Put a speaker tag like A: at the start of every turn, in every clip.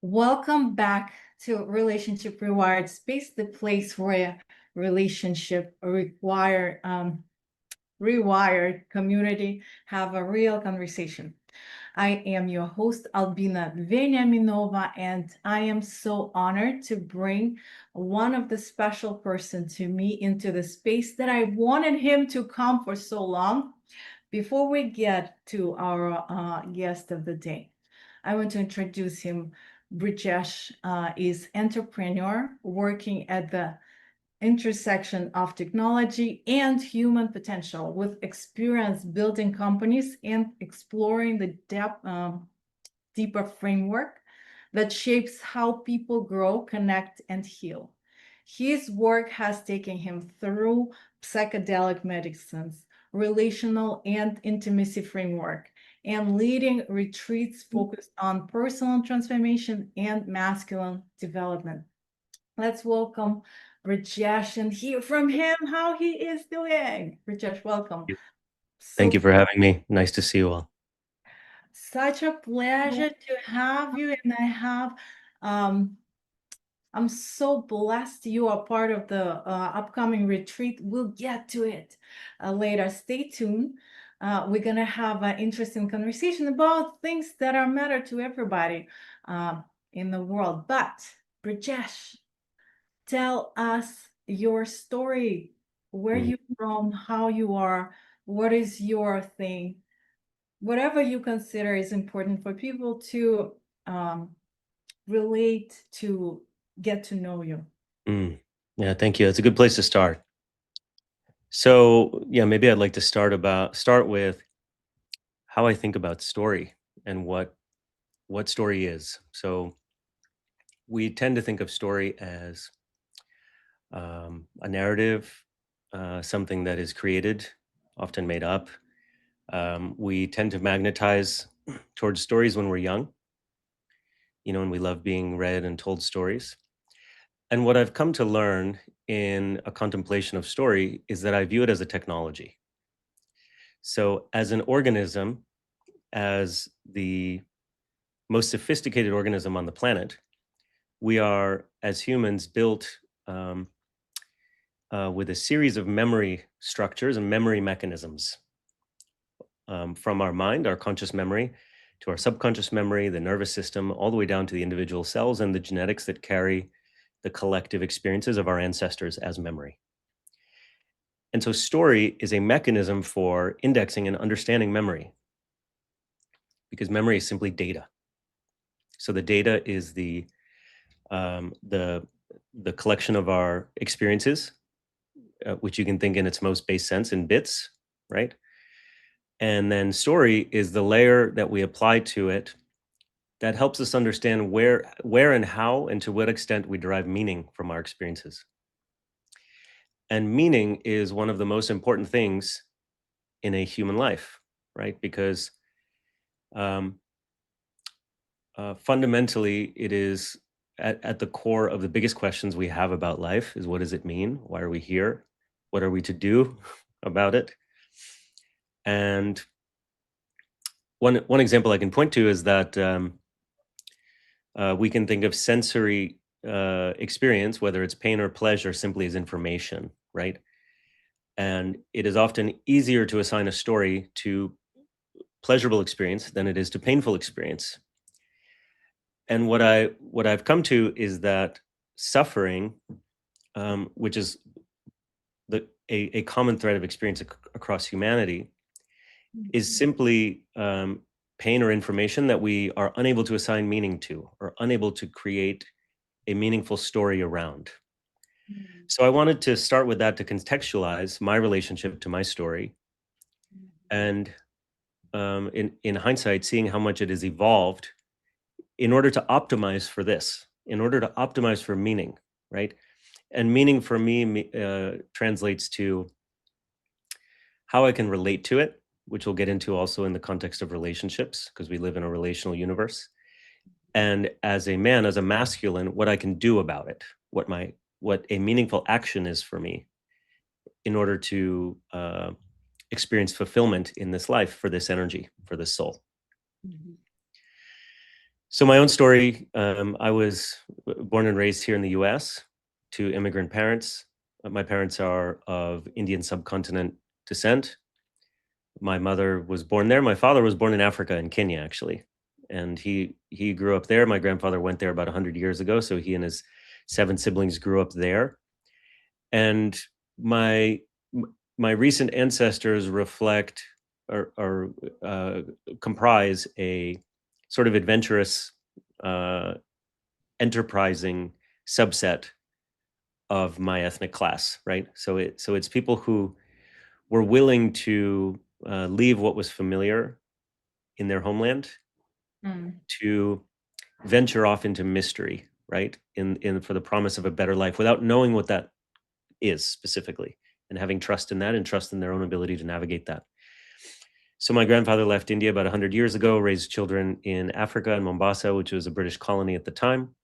A: Welcome back to Relationship Rewired Space, the place where relationship rewired community have a real conversation. I am your host, Albina Veniaminova, and I am so honored to bring one of the special person to me into the space that I wanted him to come for so long. Before we get to our guest of the day, I want to introduce him. Brijesh is entrepreneur working at the intersection of technology and human potential, with experience building companies and exploring the deeper framework that shapes how people grow, connect, and heal. His work has taken him through psychedelic medicines, relational and intimacy framework, and leading retreats focused on personal transformation and masculine development. Let's welcome Brijesh and hear from him how he is doing. Brijesh, welcome.
B: Thank
A: So
B: you for having me. Nice to see you all.
A: such a pleasure to have you, and um, I'm so blessed you are part of the upcoming retreat. We'll get to it later. Stay tuned. We're gonna have an interesting conversation about things that are matter to everybody in the world. But Brijesh, tell us your story. Where
B: Mm.
A: you from? How you are? What is your thing? Whatever you consider is important for people to um, relate to, get to know you.
B: Mm. Yeah, thank you. That's a good place to start. So, yeah, maybe I'd like to start with how I think about story and what story is. So, we tend to think of story as a narrative, something that is created, often made up. We tend to magnetize towards stories when we're young, and we love being read and told stories. And what I've come to learn in a contemplation of story is that I view it as a technology. So, as an organism, as the most sophisticated organism on the planet, we are, as humans, built with a series of memory structures and memory mechanisms, from our mind, our conscious memory, to our subconscious memory, the nervous system, all the way down to the individual cells and the genetics that carry the collective experiences of our ancestors as memory. And so story is a mechanism for indexing and understanding memory, because memory is simply data. So the data is um, the the collection of our experiences, which you can think in its most base sense in bits, right? And then story is the layer that we apply to it that helps us understand where and how and to what extent we derive meaning from our experiences. And meaning is one of the most important things in a human life, right? Because um, fundamentally, it is at the core of the biggest questions we have about life is, what does it mean? Why are we here? What are we to do about it? And one example I can point to is that we can think of sensory experience, whether it's pain or pleasure, simply as information, right? And it is often easier to assign a story to pleasurable experience than it is to painful experience. And what I've come to is that suffering, which is a common thread of experience across humanity, is simply pain or information that we are unable to assign meaning to, or unable to create a meaningful story around. So I wanted to start with that to contextualize my relationship to my story, and in hindsight, seeing how much it has evolved in order to optimize for this, in order to optimize for meaning, right? And meaning for me translates to how I can relate to it, which we'll get into also in the context of relationships, because we live in a relational universe. And as a man, as a masculine, what I can do about it, what a meaningful action is for me in order to experience fulfillment in this life, for this energy, for this soul.
A: Mhm.
B: So my own story, I was born and raised here in the US to immigrant parents. My parents are of Indian subcontinent descent. My mother was born there. My father was born in Africa, in Kenya, actually. And he grew up there. My grandfather went there about 100 years ago, so he and his 7 siblings grew up there. And my my recent ancestors reflect or comprise a sort of adventurous, uh, enterprising subset of my ethnic class, right? So it's people who were willing to leave what was familiar in their homeland
A: Mm.
B: to venture off into mystery, right? In for the promise of a better life without knowing what that is specifically, and having trust in that and trust in their own ability to navigate that. So my grandfather left India about 100 years ago, raised children in Africa in Mombasa, which was a British colony at the time.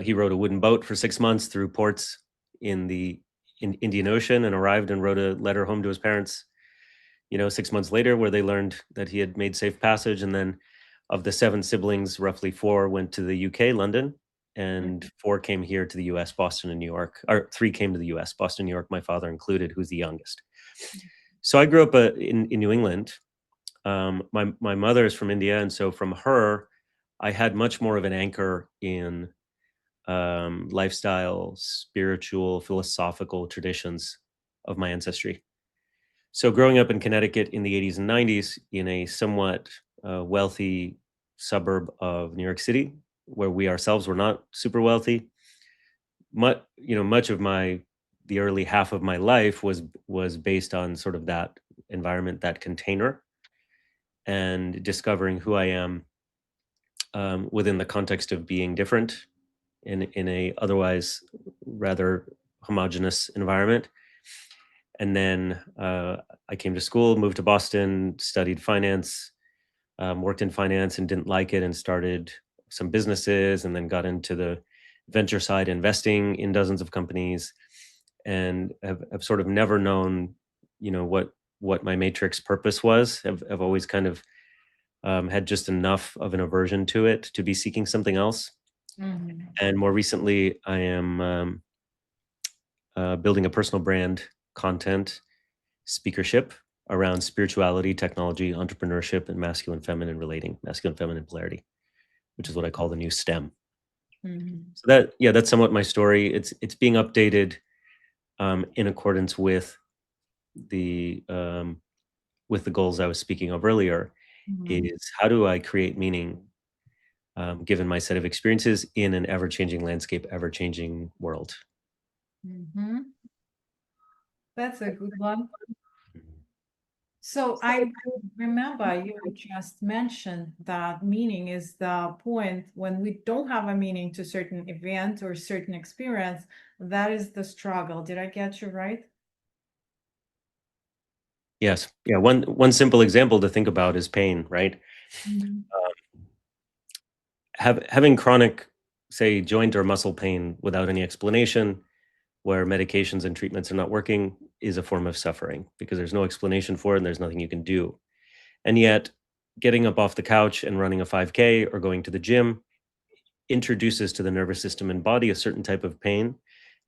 B: He rowed a wooden boat for 6 months through ports in the Indian Ocean and arrived and wrote a letter home to his parents, 6 months later, where they learned that he had made safe passage. And then of the 7 siblings, roughly 4 went to the UK, London, and 4 came here to the US, Boston and New York, or 3 came to the US, Boston, New York, my father included, who's the youngest. So I grew up in New England. My mother is from India, and so from her, I had much more of an anchor in lifestyle, spiritual, philosophical traditions of my ancestry. So growing up in Connecticut in the 80s and 90s in a somewhat wealthy suburb of New York City, where we ourselves were not super wealthy, much of the early half of my life was based on sort of that environment, that container, and discovering who I am within the context of being different in a otherwise rather homogenous environment. And then I came to school, moved to Boston, studied finance, worked in finance and didn't like it, and started some businesses, and then got into the venture side, investing in dozens of companies, and have sort of never known, what my matrix purpose was. I've always kind of had just enough of an aversion to it to be seeking something else.
A: Mhm.
B: And more recently, I am building a personal brand, content, speakership around spirituality, technology, entrepreneurship, and masculine feminine relating, masculine feminine polarity, which is what I call the new STEM.
A: Mhm.
B: So that's somewhat my story. It's being updated in accordance the um, with the goals I was speaking of earlier.
A: Mhm.
B: Is how do I create meaning given my set of experiences in an ever-changing landscape, ever-changing world?
A: Mhm. That's a good one. So I remember you just mentioned that meaning is the point when we don't have a meaning to certain event or certain experience. That is the struggle. Did I get you right?
B: Yes. Yeah. One simple example to think about is pain, right?
A: Mhm.
B: Having chronic, say, joint or muscle pain without any explanation, where medications and treatments are not working, is a form of suffering because there's no explanation for it and there's nothing you can do. And yet, getting up off the couch and running a 5K or going to the gym introduces to the nervous system and body a certain type of pain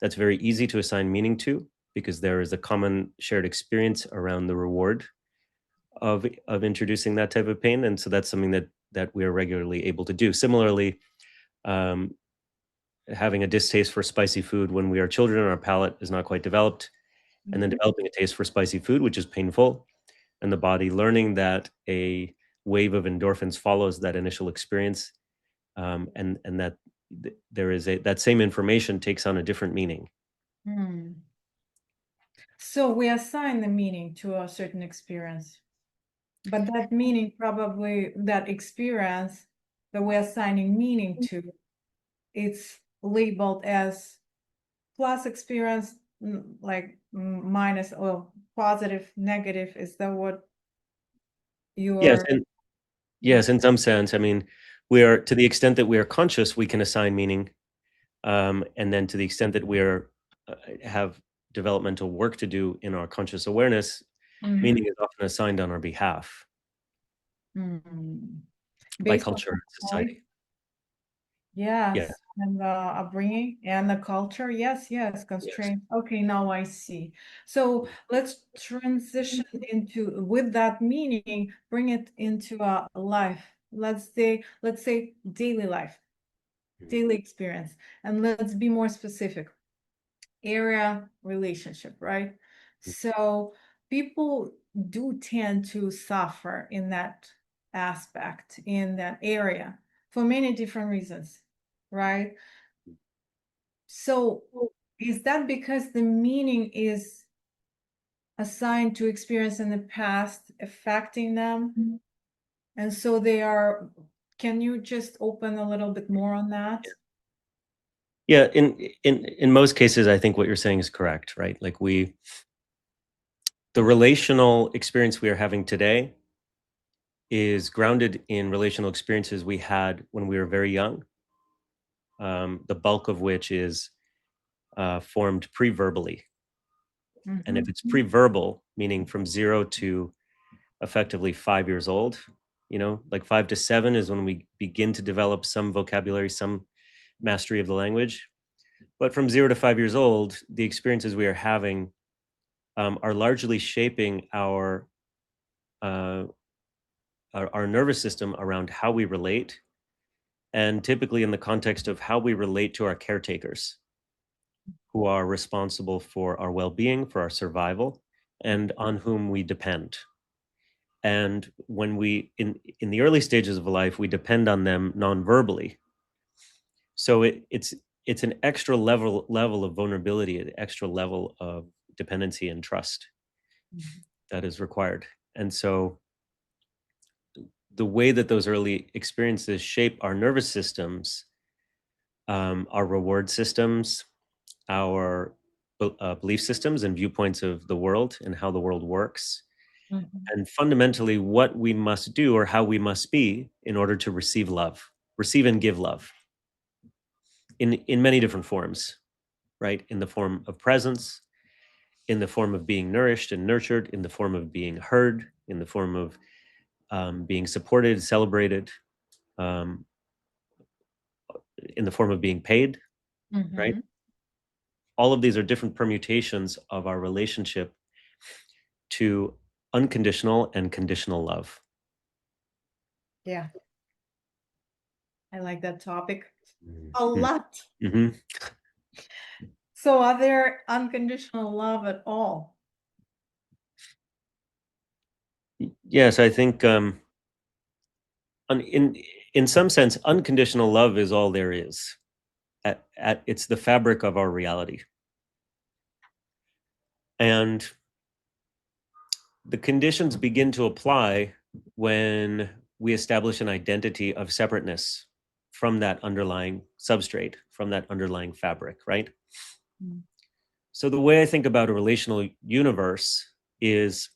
B: that's very easy to assign meaning to because there is a common shared experience around the reward of introducing that type of pain. And so that's something that we are regularly able to do. Similarly, um, having a distaste for spicy food when we are children and our palate is not quite developed, and then
A: Mhm.
B: developing a taste for spicy food, which is painful, and the body learning that a wave of endorphins follows that initial experience, and that there is that same information takes on a different meaning.
A: Hmm. So we assign the meaning to a certain experience, but that meaning probably that experience that we're assigning meaning to, it's labeled as plus experience, like minus or positive, negative. Is that what
B: Yes,
A: you're?
B: and yes, in some sense, I mean, we are to the extent that we are conscious, we can assign meaning, and then to the extent that we're have developmental work to do in our conscious awareness,
A: Mhm.
B: meaning is often assigned on our behalf.
A: Mhm.
B: by
A: Based on
B: culture
A: the
B: and
A: choice.
B: society. Yeah.
A: Yes, and the upbringing and the culture. Yes, yes,
B: Yes.
A: constraint. Okay, now I see. So let's transition into, with that meaning, bring it into a life. Let's say daily life,
B: Mhm.
A: daily experience, and let's be more specific. Area relationship, right? So people do tend to suffer in that aspect, in that area, for many different reasons, right? So is that because the meaning is assigned to experience in the past affecting them? And so they are, can you just open a little bit more on that?
B: Yeah, in most cases, I think what you're saying is correct, right? Like the relational experience we are having today is grounded in relational experiences we had when we were very young, the bulk of which is formed pre-verbally. And if
A: Mhm,
B: it's pre-verbal, meaning from 0 to effectively 5 years old, like 5 to 7 is when we begin to develop some vocabulary, some mastery of the language. But from 0 to 5 years old, the experiences we are having are largely shaping uh, our nervous system around how we relate, and typically in the context of how we relate to our caretakers, who are responsible for our well-being, for our survival, and on whom we depend. And when we in the early stages of life, we depend on them non-verbally. So it's an extra level of vulnerability, an extra level of dependency and trust
A: mhm,
B: that is required. And so the way that those early experiences shape our nervous systems, our reward systems, our belief systems and viewpoints of the world and how the world works,
A: mhm,
B: and fundamentally what we must do or how we must be in order to receive love, receive and give love in many different forms, right? In the form of presence, in the form of being nourished and nurtured, in the form of being heard, in the form of being supported, celebrated, um, in the form of being paid, right?
A: mhm.
B: All of these are different permutations of our relationship to unconditional and conditional love.
A: Yeah, I like that topic a
B: Mhm.
A: lot.
B: Mhm.
A: So are there unconditional love at all?
B: Yes, I think in some sense, unconditional love is all there is. It's the fabric of our reality, and the conditions begin to apply when we establish an identity of separateness from that underlying substrate, from that underlying fabric, right?
A: Mm,
B: So the way I think about a relational universe is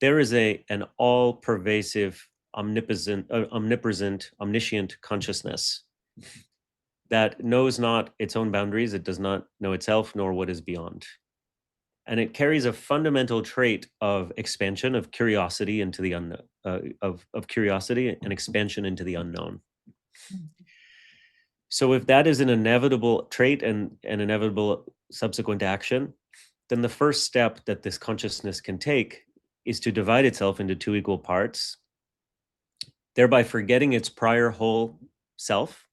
B: there is an all-pervasive, omniscient consciousness that knows not its own boundaries. It does not know itself nor what is beyond. And it carries a fundamental trait of expansion, of curiosity into the unknown, of curiosity and expansion into the unknown.
A: mm,
B: So if that is an inevitable trait and an inevitable subsequent action, then the first step that this consciousness can take is to divide itself into two equal parts, thereby forgetting its prior whole self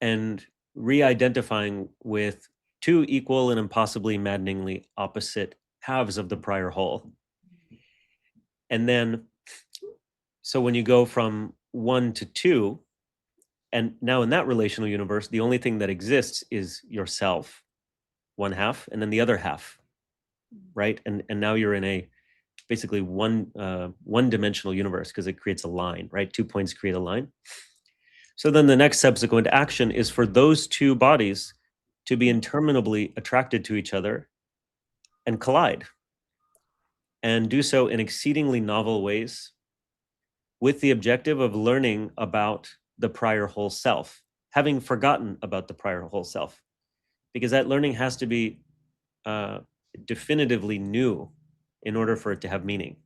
B: and re-identifying with two equal and impossibly maddeningly opposite halves of the prior whole. And then, so when you go from 1 to 2, and now in that relational universe, the only thing that exists is yourself, one half, and then the other half, right? And now you're in a basically one dimensional universe because it creates a line, right? 2 points create a line. So then the next subsequent action is for those two bodies to be interminably attracted to each other and collide, and do so in exceedingly novel ways with the objective of learning about the prior whole self, having forgotten about the prior whole self, because that learning has to be definitively new in order for it to have meaning.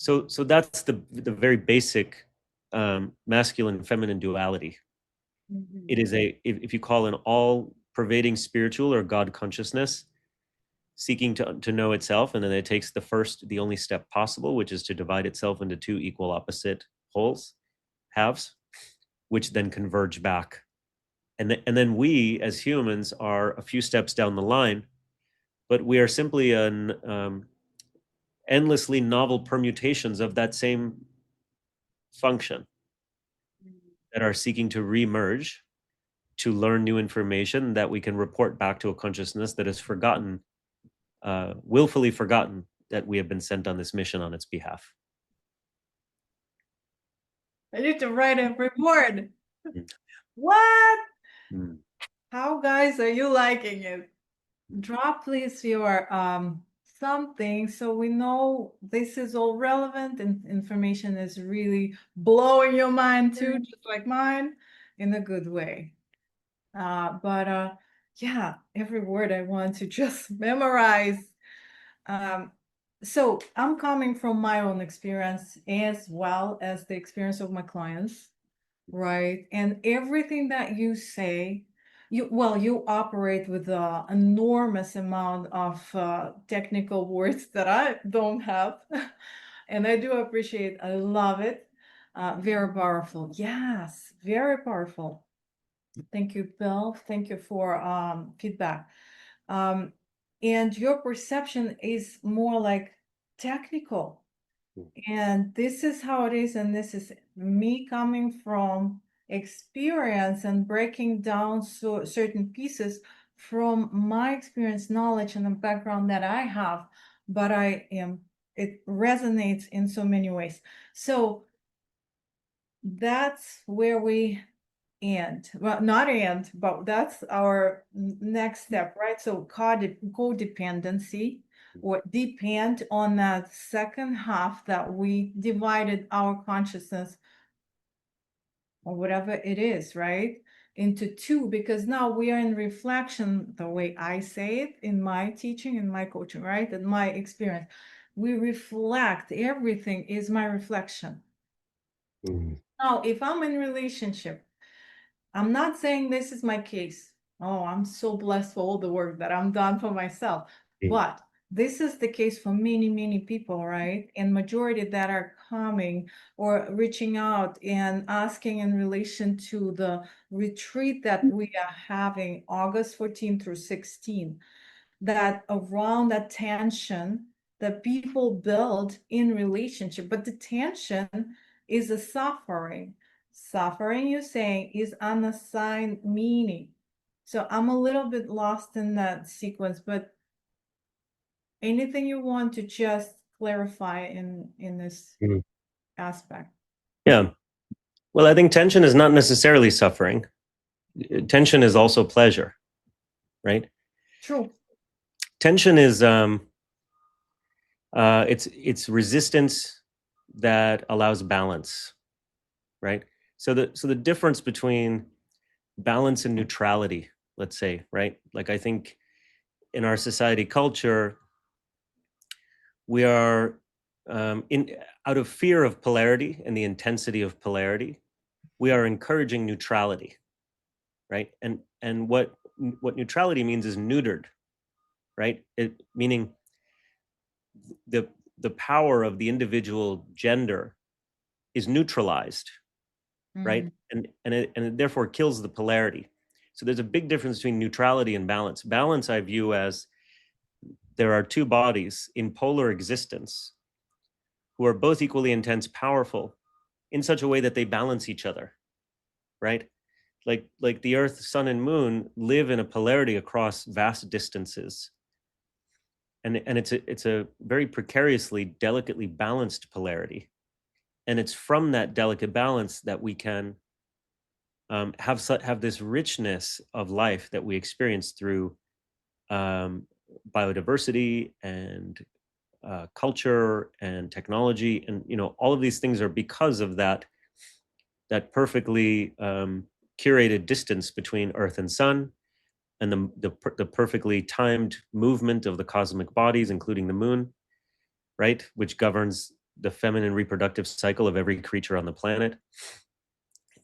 B: So that's the very basic masculine and feminine duality. It is if you call an all pervading spiritual or God consciousness seeking to know itself, and then it takes the only step possible, which is to divide itself into two equal opposite wholes, halves, which then converge back. And then we as humans are a few steps down the line, but we are simply an endlessly novel permutations of that same function that are seeking to remerge, to learn new information that we can report back to a consciousness that has forgotten, willfully forgotten that we have been sent on this mission on its behalf.
A: I need to write a report.
B: Mm.
A: What?
B: Mm.
A: How, guys, are you liking it? Drop please your something so we know this is all relevant and information is really blowing your mind too, just like mine, in a good way. But yeah, every word I want to just memorize. So I'm coming from my own experience as well as the experience of my clients, right? And everything that you say, you operate with an enormous amount of technical words that I don't have. And I do appreciate, I love it. Very powerful. Yes, very powerful. Thank you, Bill. Thank you for feedback. And your perception is more like technical. And this is how it is. And this is me coming from experience and breaking down certain pieces from my experience, knowledge, and the background that I have. But it resonates in so many ways. So that's where we end. Well, not end, but that's our next step, right? So codependency, or depend on that second half that we divided our consciousness, or whatever it is, right, into two, because now we are in reflection, the way I say it in my teaching, in my coaching, right, in my experience. We reflect, everything is my reflection. Now, if I'm in relationship, I'm not saying this is my case. Oh, I'm so blessed for all the work that I'm done for myself. But this is the case for many, many people, right? And majority that are coming or reaching out and asking in relation to the retreat that we are having August 14 through 16, that around that tension that people build in relationship, but the tension is a suffering. Suffering, you're saying, is unassigned meaning. So I'm a little bit lost in that sequence, but anything you want to just clarify in this aspect?
B: Yeah. Well, I think tension is not necessarily suffering. Tension is also pleasure, right?
A: True.
B: Tension is it's resistance that allows balance, right? So the difference between balance and neutrality, let's say, right? Like, I think in our society culture, we are in out of fear of polarity and the intensity of polarity, we are encouraging neutrality, right? And what neutrality means is neutered, right? It meaning the the power of the individual gender is neutralized, right? And it therefore kills the polarity. So there's a big difference between neutrality and balance. Balance I view as there are two bodies in polar existence who are both equally intense, powerful, in such a way that they balance each other, right? Like the Earth, Sun, and Moon live in a polarity across vast distances, and it's a very precariously, delicately balanced polarity, and it's from that delicate balance that we can have this richness of life that we experience through biodiversity and culture and technology, and all of these things are because of that perfectly curated distance between Earth and Sun, and the perfectly timed movement of the cosmic bodies, including the Moon, right, which governs the feminine reproductive cycle of every creature on the planet.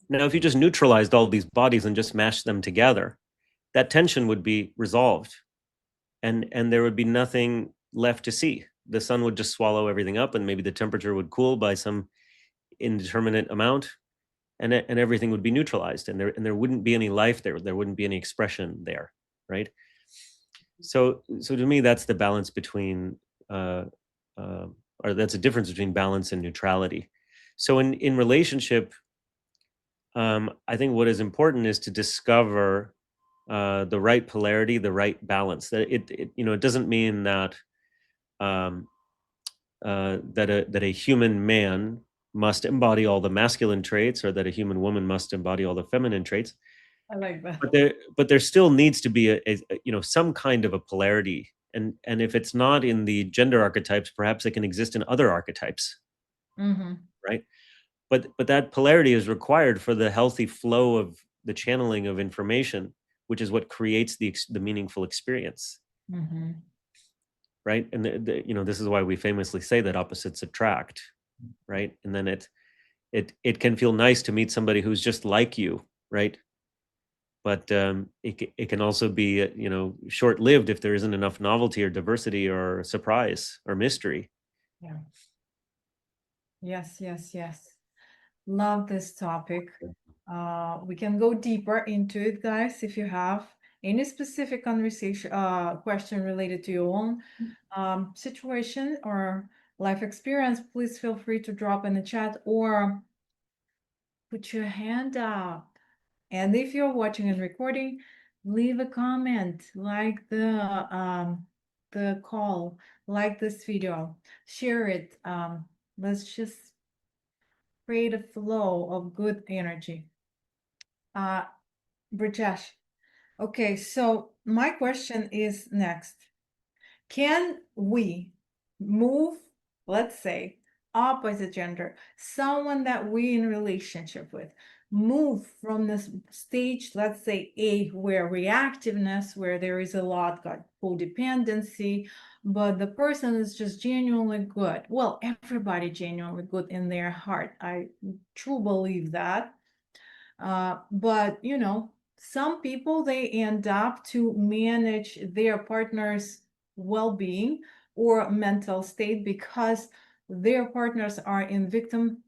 B: Now, if you just neutralized all these bodies and just mashed them together, that tension would be resolved, and there would be nothing left to see. The sun would just swallow everything up, and maybe the temperature would cool by some indeterminate amount, and everything would be neutralized, and there wouldn't be any life there. There wouldn't be any expression there, right? So to me, that's the balance between, or that's a difference between balance and neutrality. So in relationship, I think what is important is to discover the right polarity, the right balance. That it doesn't mean that um, that a human man must embody all the masculine traits, or that a human woman must embody all the feminine traits.
A: I like that.
B: But there still needs to be some kind of a polarity, and if it's not in the gender archetypes, perhaps it can exist in other archetypes,
A: Mm-hmm.
B: right? But that polarity is required for the healthy flow of the channeling of information, which is what creates the meaningful experience,
A: Mm-hmm.
B: right? And this is why we famously say that opposites attract, right? And then it can feel nice to meet somebody who's just like you, right? But it can also be short-lived if there isn't enough novelty or diversity or surprise or mystery.
A: Yeah. Yes, yes, yes. Love this topic. We can go deeper into it, guys. If you have any specific conversation, question related to your own situation or life experience, please feel free to drop in the chat or put your hand up. And if you're watching and recording, leave a comment, like the call, like this video, share it. Let's just create a flow of good energy. Brijesh, okay, so my question is next. Can we move, let's say, opposite gender, someone that we in relationship with, move from this stage, let's say A, where reactiveness, where there is a lot of codependency, but the person is just genuinely good. Well, everybody genuinely good in their heart. I truly believe that. But some people, they end up to manage their partner's well-being or mental state because their partners are in victim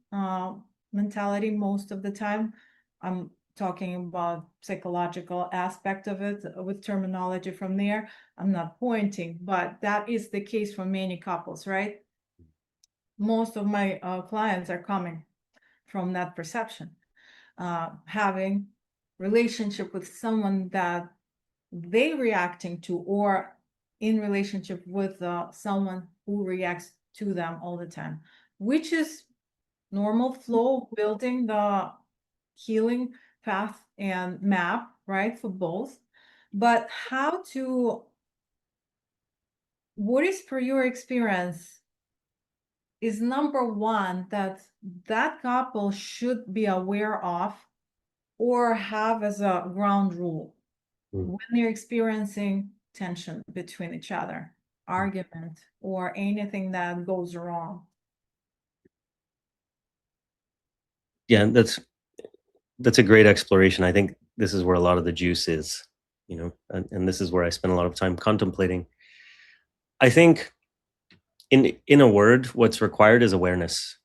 A: mentality most of the time. I'm talking about psychological aspect of it with terminology from there. I'm not pointing, but that is the case for many couples, right? Most of my clients are coming from that perception, having relationship with someone that they reacting to, or in relationship with someone who reacts to them all the time, which is normal flow, building the healing path and map, right, for both. But what is, per your experience, is number one that couple should be aware of or have as a ground rule when they're experiencing tension between each other, argument, or anything that goes wrong?
B: Yeah, that's a great exploration. I think this is where a lot of the juice is, and this is where I spend a lot of time contemplating. I think in a word, what's required is awareness,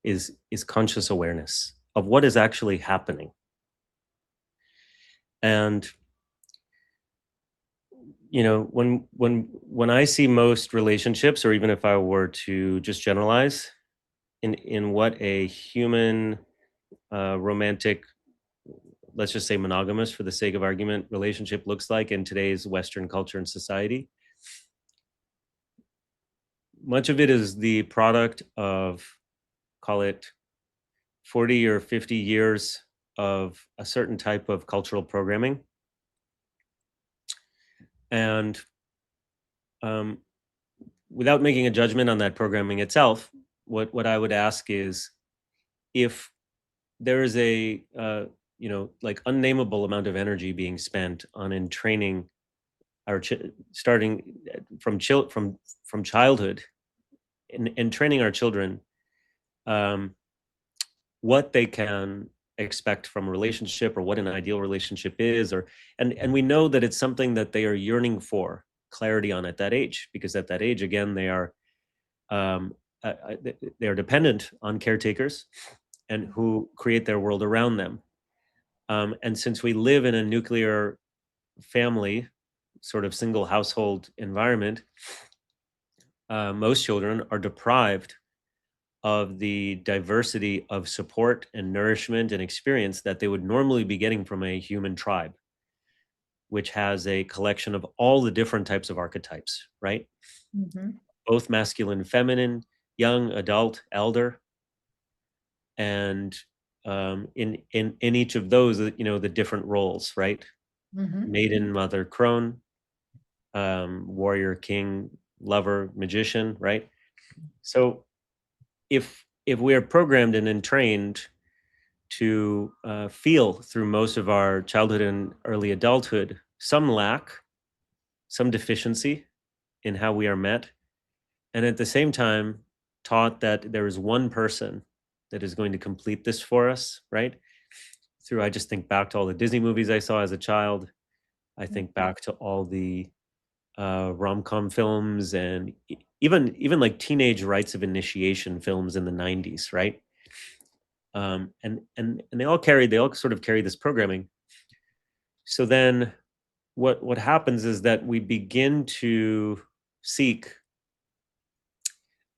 B: is conscious awareness of what is actually happening. And when I see most relationships, or even if I were to just generalize in what a human romantic, let's just say monogamous for the sake of argument, relationship looks like in today's Western culture and society, much of it is the product of, call it 40 or 50 years of a certain type of cultural programming. And without making a judgment on that programming itself, what I would ask is, if there is a like unnameable amount of energy being spent on entraining our starting from childhood, and training our children um, what they can expect from a relationship, or what an ideal relationship is, or and we know that it's something that they are yearning for clarity on at that age, because at that age, again, they are um, they are dependent on caretakers and who create their world around them. And since we live in a nuclear family, sort of single household environment, most children are deprived of the diversity of support and nourishment and experience that they would normally be getting from a human tribe, which has a collection of all the different types of archetypes, right?
A: Mm-hmm.
B: Both masculine, feminine, young, adult, elder, and in each of those, the different roles, right?
A: Mm-hmm.
B: Maiden, mother, crone, warrior, king, lover, magician, right? So if we are programmed and entrained to feel through most of our childhood and early adulthood some lack, some deficiency in how we are met, and at the same time taught that there is one person that is going to complete this for us, right? Through, I just think back to all the Disney movies I saw as a child. I think back to all the rom-com films, and even like teenage rites of initiation films in the 90s, right? And they all sort of carry this programming. So then what happens is that we begin to seek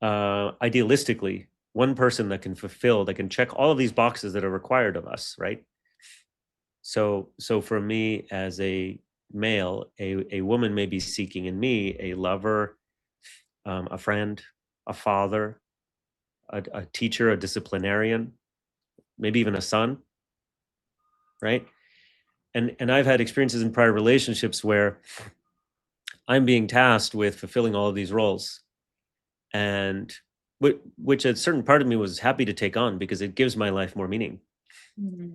B: idealistically one person that can fulfill, that can check all of these boxes that are required of us, right? So for me as a male, a woman may be seeking in me a lover, a friend, a father, a teacher, a disciplinarian, maybe even a son, right? And I've had experiences in prior relationships where I'm being tasked with fulfilling all of these roles, and which a certain part of me was happy to take on because it gives my life more meaning.
A: Mm-hmm.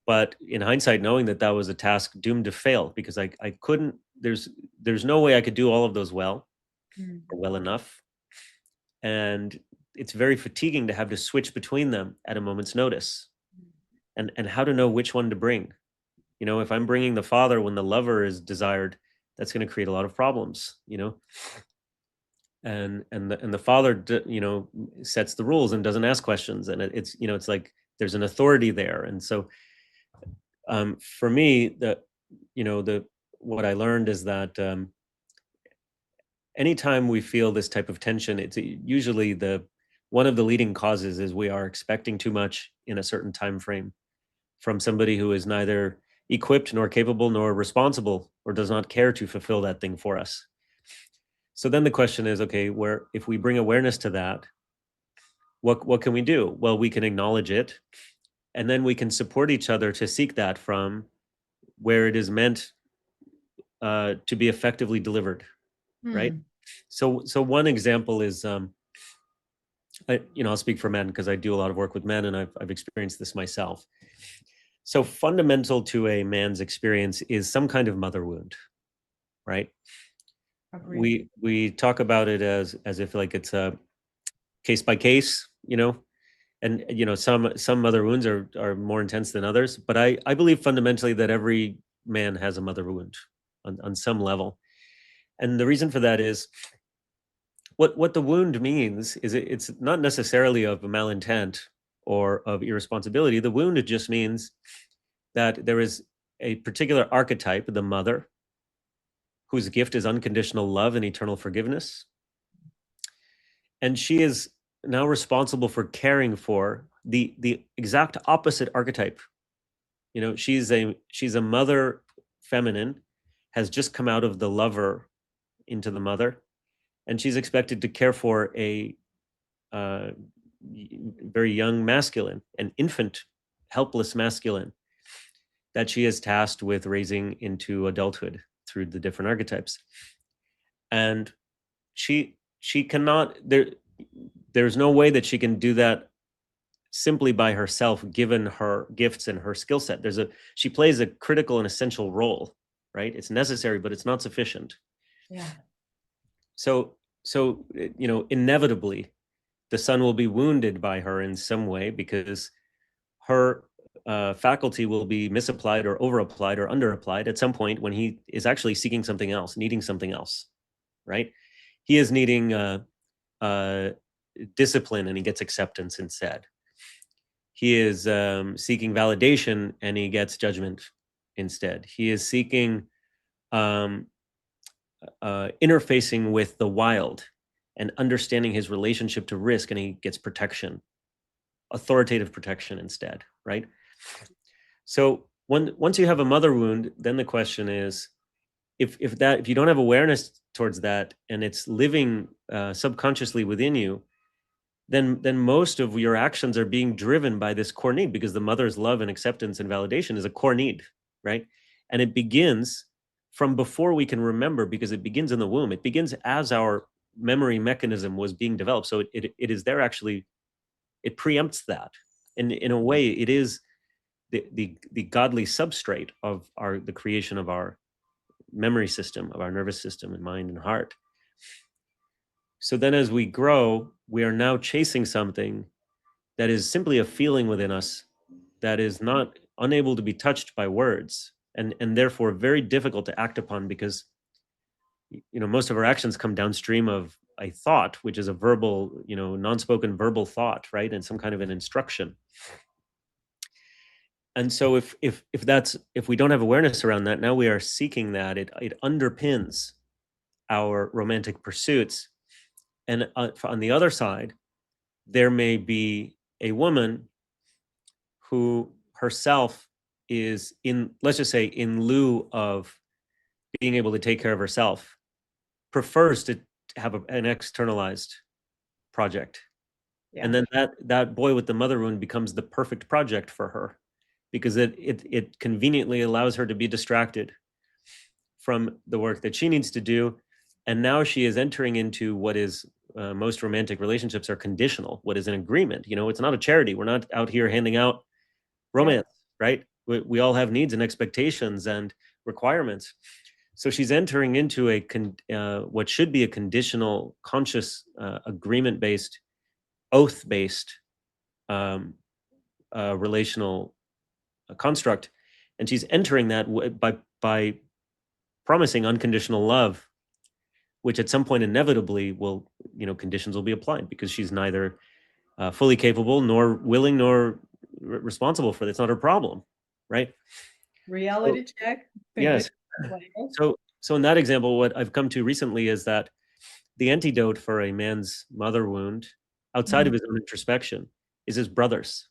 B: But in hindsight, knowing that that was a task doomed to fail, because I couldn't, there's no way I could do all of those well or well enough, and it's very fatiguing to have to switch between them at a moment's notice, and how to know which one to bring. If I'm bringing the father when the lover is desired, that's going to create a lot of problems. And the father sets the rules and doesn't ask questions, and it's like there's an authority there. And so for me, the what I learned is that anytime we feel this type of tension, it's usually the one of the leading causes is we are expecting too much in a certain time frame from somebody who is neither equipped nor capable nor responsible, or does not care to fulfill that thing for us. So then the question is, okay, where if we bring awareness to that, what can we do? Well, we can acknowledge it, and then we can support each other to seek that from where it is meant to be effectively delivered, right?
A: Mm-hmm.
B: So one example is, I'll speak for men because I do a lot of work with men, and I've experienced this myself. So fundamental to a man's experience is some kind of mother wound, right?
A: Agree.
B: We talk about it as if like it's a case by case, and some mother wounds are more intense than others, but I believe fundamentally that every man has a mother wound on some level. And the reason for that is what the wound means is it's not necessarily of malintent or of irresponsibility. The wound, it just means that there is a particular archetype, the mother, whose gift is unconditional love and eternal forgiveness, and she is now responsible for caring for the exact opposite archetype. She's a mother, feminine, has just come out of the lover into the mother, and she's expected to care for a uh, very young masculine, an infant, helpless masculine that she is tasked with raising into adulthood through the different archetypes. And she cannot there's no way that she can do that simply by herself, given her gifts and her skill set. She plays a critical and essential role, right? It's necessary, but it's not sufficient.
A: Yeah.
B: So inevitably the son will be wounded by her in some way because her faculty will be misapplied or overapplied or underapplied at some point when he is actually seeking something else, needing something else, right? He is needing uh, discipline and he gets acceptance instead. He is seeking validation and he gets judgment instead. He is seeking um, interfacing with the wild and understanding his relationship to risk and he gets protection, authoritative protection instead, right? So once you have a mother wound, then the question is, if you don't have awareness towards that and it's living subconsciously within you, then most of your actions are being driven by this core need, because the mother's love and acceptance and validation is a core need, right? And it begins from before we can remember, because it begins in the womb. It begins as our memory mechanism was being developed. So it is there actually, it preempts that. And in a way, it is the godly substrate of the creation of our memory system, of our nervous system and mind and heart. So then as we grow, we are now chasing something that is simply a feeling within us that is not unable to be touched by words, and therefore very difficult to act upon, because most of our actions come downstream of a thought, which is a verbal, non-spoken verbal thought, right? And some kind of an instruction. And so if we don't have awareness around that, now we are seeking that. It underpins our romantic pursuits. And on the other side, there may be a woman who herself is, in, let's just say, in lieu of being able to take care of herself, prefers to have an externalized project.
A: Yeah.
B: And then that boy with the mother wound becomes the perfect project for her, because it conveniently allows her to be distracted from the work that she needs to do. And now she is entering into what is, most romantic relationships are conditional, what is an agreement. It's not a charity. We're not out here handing out romance, right? We all have needs and expectations and requirements. So she's entering into what should be a conditional, conscious, agreement-based, oath-based relational construct, and she's entering that by promising unconditional love, which at some point inevitably will, conditions will be applied, because she's neither fully capable nor willing nor responsible for it. It's not her problem, right?
A: Reality check.
B: Yes. So in that example, what I've come to recently is that the antidote for a man's mother wound, outside of his own introspection, is his brothers.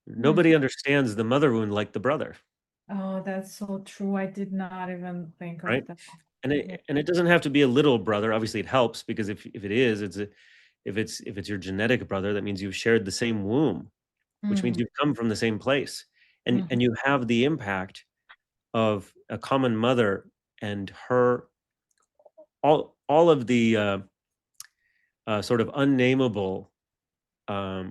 B: Nobody understands the mother wound like the brother,
A: Oh, that's so true. I did not even think of
B: right?
A: that.
B: And it doesn't have to be a little brother. Obviously, it helps, because if it is, if it's your genetic brother, that means you've shared the same womb, which means you've come from the same place, and you have the impact of a common mother and her, all of the sort of unnameable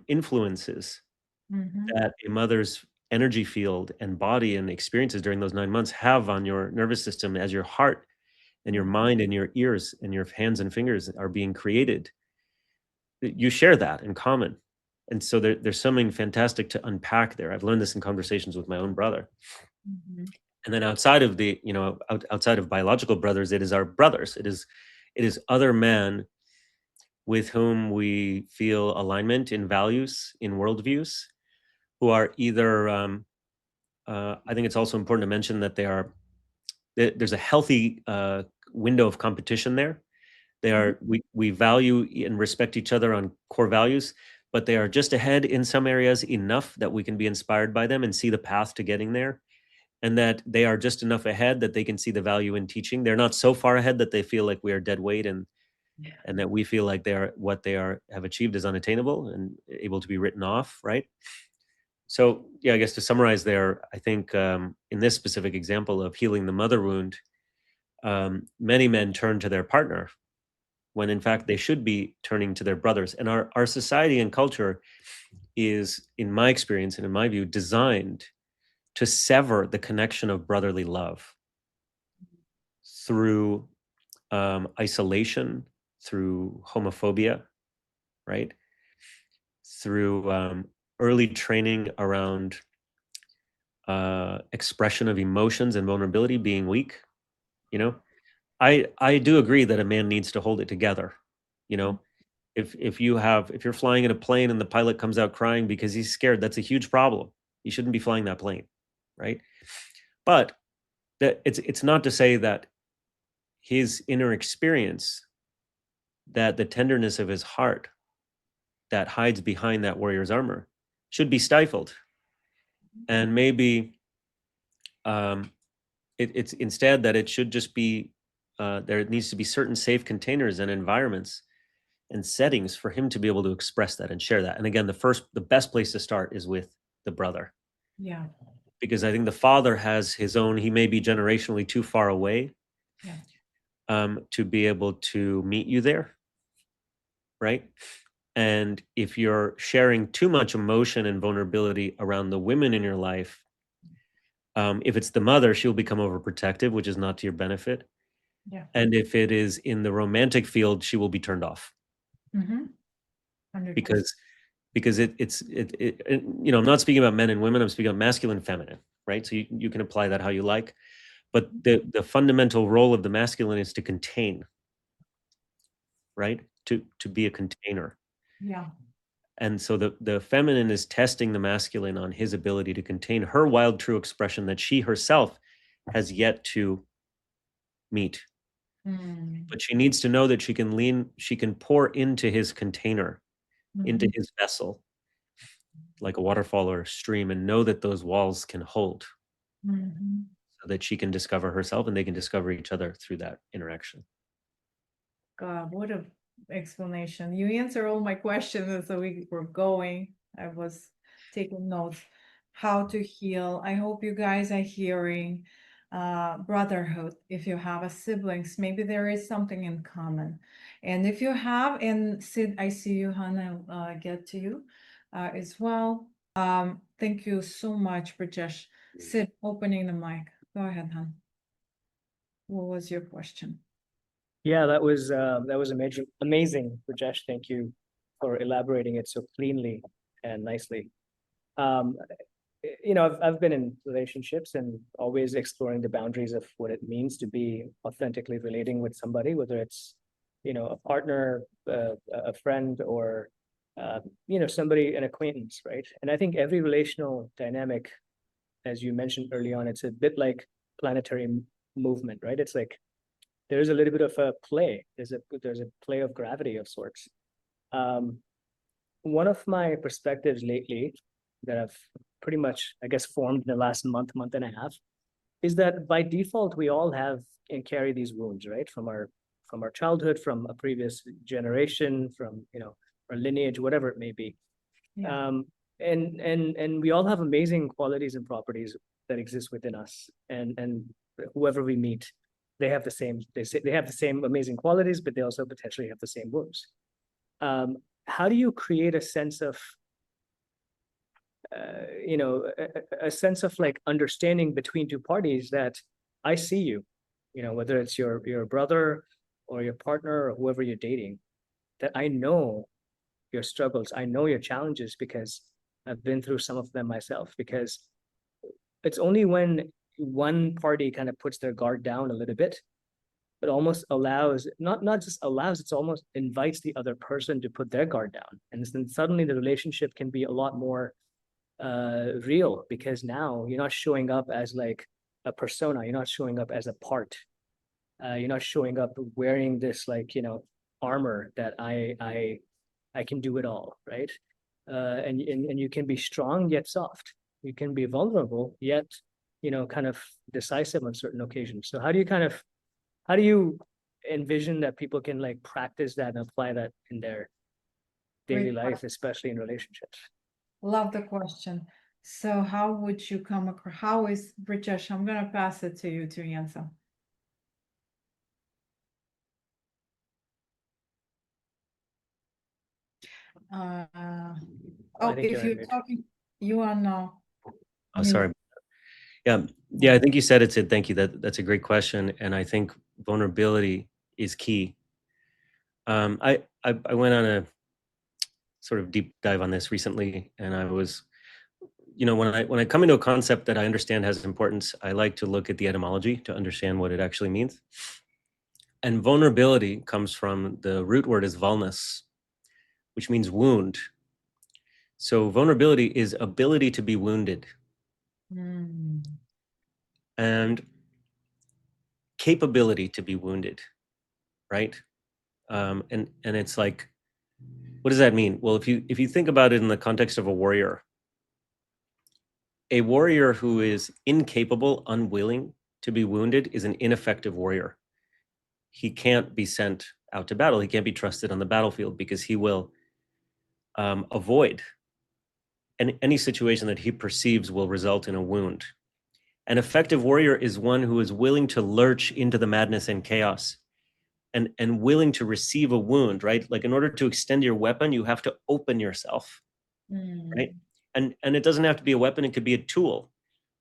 B: influences that a mother's energy field and body and experiences during those 9 months have on your nervous system, as your heart and your mind and your ears and your hands and fingers are being created. You share that in common. And so there's something fantastic to unpack there. I've learned this in conversations with my own brother. And then outside of outside of biological brothers, it is our brothers. It is other men with whom we feel alignment in values, in worldviews, who are either, I think it's also important to mention that there's a healthy window of competition there. We value and respect each other on core values, but they are just ahead in some areas enough that we can be inspired by them and see the path to getting there. And that they are just enough ahead that they can see the value in teaching. They're not so far ahead that they feel like we are dead weight, and that we feel like what they have achieved is unattainable and able to be written off, right? So yeah, I guess to summarize there, I think in this specific example of healing the mother wound, many men turn to their partner when in fact they should be turning to their brothers. And our society and culture is, in my experience and in my view, designed to sever the connection of brotherly love through isolation, through homophobia, right? Through early training around expression of emotions and vulnerability, being weak. You know, I do agree that a man needs to hold it together. You know, if you're flying in a plane and the pilot comes out crying because he's scared, that's a huge problem. You shouldn't be flying that plane, right? But that it's not to say that his inner experience, that the tenderness of his heart that hides behind that warrior's armor, should be stifled. And maybe it's instead that it should just be there needs to be certain safe containers and environments and settings for him to be able to express that and share that. And again, the best place to start is with the brother,
A: Yeah.
B: because I think the father has his own, he may be generationally too far away
A: Yeah.
B: to be able to meet you there, right? And if you're sharing too much emotion and vulnerability around the women in your life, if it's the mother, she'll become overprotective, which is not to your benefit.
A: Yeah.
B: And if it is in the romantic field, she will be turned off.
A: Mm-hmm. 100%.
B: Because you know, I'm not speaking about men and women, I'm speaking about masculine and feminine, right? So you can apply that how you like, but the fundamental role of the masculine is to contain, right? To be a container.
A: Yeah.
B: And so the feminine is testing the masculine on his ability to contain her wild true expression that she herself has yet to meet. But she needs to know that she can pour into his container, into his vessel, like a waterfall or a stream, and know that those walls can hold,
A: Mm-hmm.
B: so that she can discover herself and they can discover each other through that interaction.
A: God, what a explanation. You answer all my questions as we were going. I was taking notes. How to heal. I hope you guys are hearing brotherhood. If you have a siblings, maybe there is something in common. And if you have, and Sid, I see you, Hannah, get to you as well. Thank you so much, Brijesh. Sid, opening the mic. Go ahead, Han. What was your question?
C: Yeah, that was amazing, Rajesh. Thank you for elaborating it so cleanly and nicely. Um, I've been in relationships and always exploring the boundaries of what it means to be authentically relating with somebody, whether it's, a partner, a friend, or, somebody, an acquaintance, right? And I think every relational dynamic, as you mentioned early on, it's a bit like planetary movement, right? It's like there's a little bit of a play. There's a play of gravity of sorts. One of my perspectives lately that I've pretty much, I guess, formed in the last month and a half, is that by default we all have and carry these wounds, right, from our childhood, from a previous generation, from our lineage, whatever it may be.
A: Yeah.
C: And we all have amazing qualities and properties that exist within us, and whoever we meet, they have the same. They have the same amazing qualities, but they also potentially have the same wounds. How do you create a sense of a sense of like understanding between two parties that I see you, whether it's your brother or your partner or whoever you're dating, that I know your struggles, I know your challenges because I've been through some of them myself. Because it's only when one party kind of puts their guard down a little bit, it almost allows, not just allows, it's almost invites the other person to put their guard down, and then suddenly the relationship can be a lot more real, because now you're not showing up as like a persona, you're not showing up as a part, you're not showing up wearing this like armor that I can do it all, right? And you can be strong yet soft, you can be vulnerable yet kind of decisive on certain occasions. So how do you envision that people can like practice that and apply that in their daily
A: Great
C: life, especially in relationships?
A: Love the question. So how would you come across, how is Brijesh, I'm gonna pass it to you to answer. Uh,
C: I
A: oh,
C: think
A: if
C: you're on
A: you're
C: mute.
A: talking, you are now.
B: Oh, sorry. Yeah, I think you said it, Sid. Thank you. That's a great question. And I think vulnerability is key. I went on a sort of deep dive on this recently, and I was, when I come into a concept that I understand has importance, I like to look at the etymology to understand what it actually means. And vulnerability comes from, the root word is vulnus, which means wound. So vulnerability is ability to be wounded, and capability to be wounded, right? And it's like, what does that mean? Well, if you think about it in the context of a warrior who is incapable, unwilling to be wounded is an ineffective warrior. He can't be sent out to battle. He can't be trusted on the battlefield because he will avoid any situation that he perceives will result in a wound. An effective warrior is one who is willing to lurch into the madness and chaos, and willing to receive a wound, right? Like, in order to extend your weapon, you have to open yourself, right? And it doesn't have to be a weapon, it could be a tool,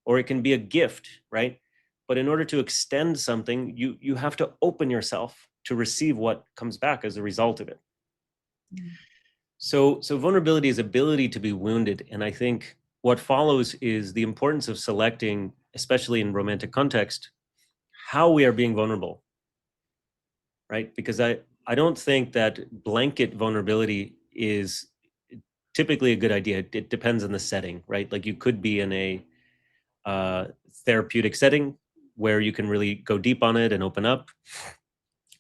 B: or it can be a gift, right? But in order to extend something, you have to open yourself to receive what comes back as a result of it. So vulnerability is ability to be wounded. And I think what follows is the importance of selecting, especially in romantic context, how we are being vulnerable, right? Because I don't think that blanket vulnerability is typically a good idea. It depends on the setting, right? Like, you could be in a therapeutic setting where you can really go deep on it and open up.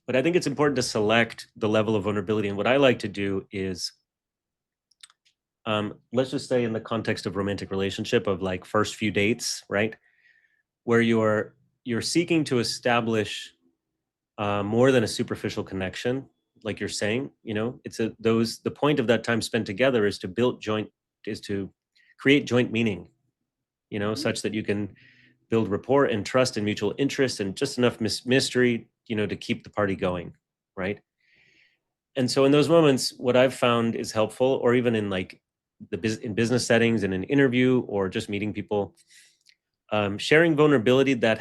B: But I think it's important to select the level of vulnerability. And what I like to do is, let's just say in the context of romantic relationship, of like first few dates, right? Where you're seeking to establish more than a superficial connection, like you're saying, it's the point of that time spent together is to create joint meaning, such that you can build rapport and trust and mutual interest and just enough mystery, to keep the party going, right? And so in those moments, what I've found is helpful, or even in like in business settings, in an interview, or just meeting people, sharing vulnerability that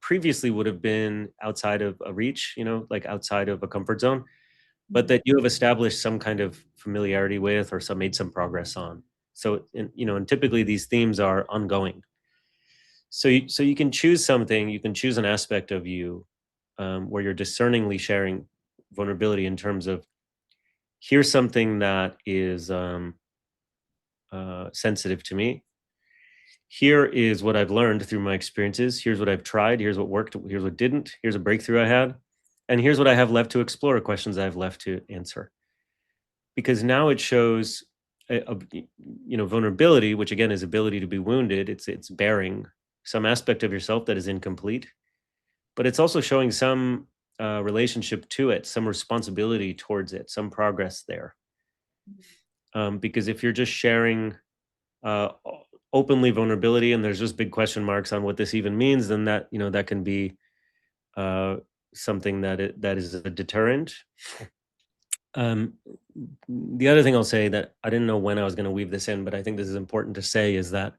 B: previously would have been outside of a reach, like outside of a comfort zone, but that you have established some kind of familiarity with, or made some progress on. So, and typically these themes are ongoing. So you can choose something, you can choose an aspect of you, where you're discerningly sharing vulnerability in terms of, here's something that is sensitive to me. Here is what I've learned through my experiences. Here's what I've tried. Here's what worked. Here's what didn't. Here's a breakthrough I had. And here's what I have left to explore, questions I have left to answer. Because now it shows vulnerability, which again is ability to be wounded. It's bearing some aspect of yourself that is incomplete, but it's also showing some relationship to it, some responsibility towards it, some progress there. Because if you're just sharing openly vulnerability, and there's just big question marks on what this even means, then that can be something that is a deterrent. The other thing I'll say, that I didn't know when I was going to weave this in, but I think this is important to say, is that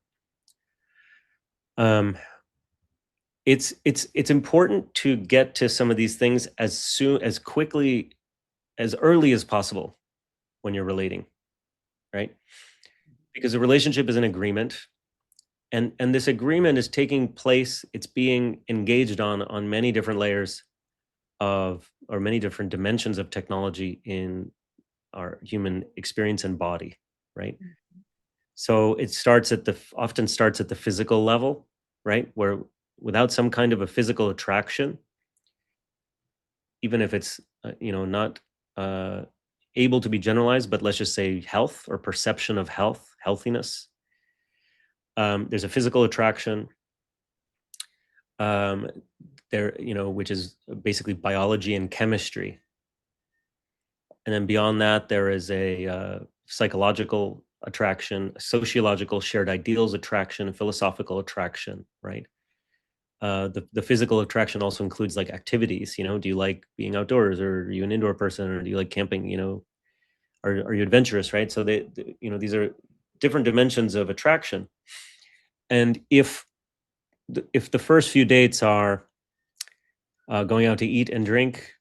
B: it's important to get to some of these things as quickly, as early as possible when you're relating, right? Because a relationship is an agreement, and this agreement is taking place, it's being engaged on many different layers or many different dimensions of technology in our human experience and body, right? So it often starts at the physical level, right? Where without some kind of a physical attraction, even if it's not able to be generalized, but let's just say health or perception of healthiness, there's a physical attraction, there, which is basically biology and chemistry. And then beyond that, there is a psychological attraction, sociological shared ideals attraction, philosophical attraction, right? The physical attraction also includes like activities. Do you like being outdoors, or are you an indoor person, or do you like camping? Are you adventurous, right? So these are different dimensions of attraction. And if the first few dates are going out to eat and drink,